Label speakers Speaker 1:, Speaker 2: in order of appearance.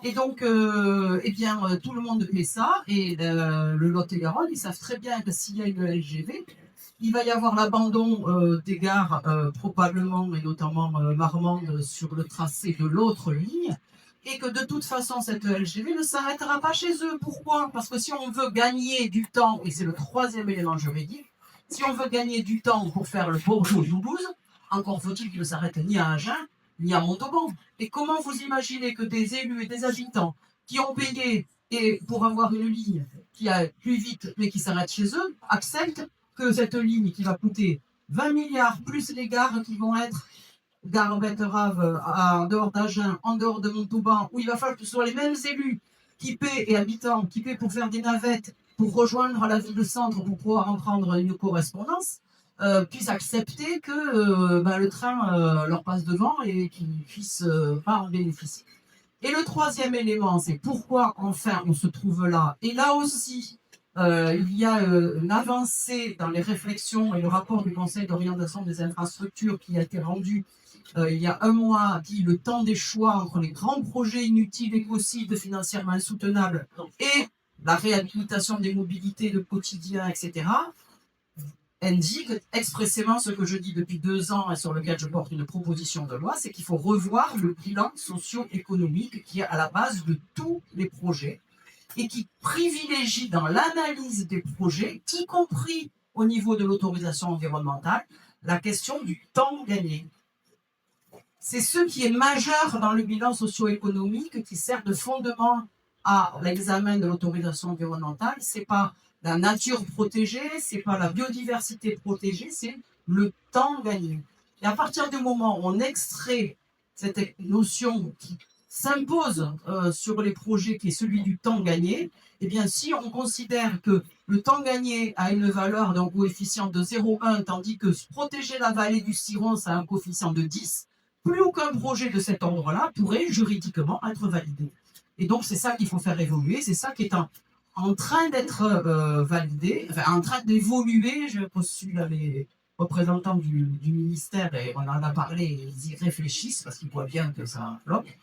Speaker 1: Et donc, eh bien, tout le monde fait ça. Et le Lot-et-Garonne, ils savent très bien que s'il y a une LGV, il va y avoir l'abandon des gares, probablement, et notamment Marmande, sur le tracé de l'autre ligne. Et que de toute façon, cette LGV ne s'arrêtera pas chez eux. Pourquoi? Parce que si on veut gagner du temps, et c'est le troisième élément juridique, si on veut gagner du temps pour faire le Bordeaux-Toulouse, encore faut-il qu'il ne s'arrête ni à Agen, ni à Montauban. Et comment vous imaginez que des élus et des habitants qui ont payé et pour avoir une ligne qui a plus vite mais qui s'arrête chez eux acceptent que cette ligne qui va coûter 20 milliards plus les gares qui vont être gare Betteraves en dehors d'Agen, en dehors de Montauban, où il va falloir que ce soit les mêmes élus qui paient et habitants qui paient pour faire des navettes pour rejoindre la ville de centre pour pouvoir en prendre une correspondance, puissent accepter que le train leur passe devant et qu'ils ne puissent pas en bénéficier. Et le troisième élément, c'est pourquoi enfin on se trouve là. Et là aussi, il y a une avancée dans les réflexions et le rapport du Conseil d'orientation des infrastructures qui a été rendu il y a un mois, dit le temps des choix entre les grands projets inutiles, écocides, financièrement insoutenables et la réhabilitation des mobilités de quotidien, etc., indique expressément ce que je dis depuis 2 ans et sur lequel je porte une proposition de loi, c'est qu'il faut revoir le bilan socio-économique qui est à la base de tous les projets et qui privilégie dans l'analyse des projets, y compris au niveau de l'autorisation environnementale, la question du temps gagné. C'est ce qui est majeur dans le bilan socio-économique qui sert de fondement à l'examen de l'autorisation environnementale. C'est pas la nature protégée, c'est pas la biodiversité protégée, c'est le temps gagné. Et à partir du moment où on extrait cette notion qui s'impose sur les projets, qui est celui du temps gagné, eh bien, si on considère que le temps gagné a une valeur d'un coefficient de 0,1, tandis que protéger la vallée du Ciron, ça a un coefficient de 10, plus aucun projet de cet ordre-là pourrait juridiquement être validé. Et donc, c'est ça qu'il faut faire évoluer, c'est ça qui est en train d'être validé, enfin, en train d'évoluer. Je postule les représentants du ministère et on en a parlé, ils y réfléchissent parce qu'ils voient bien que ça bloque.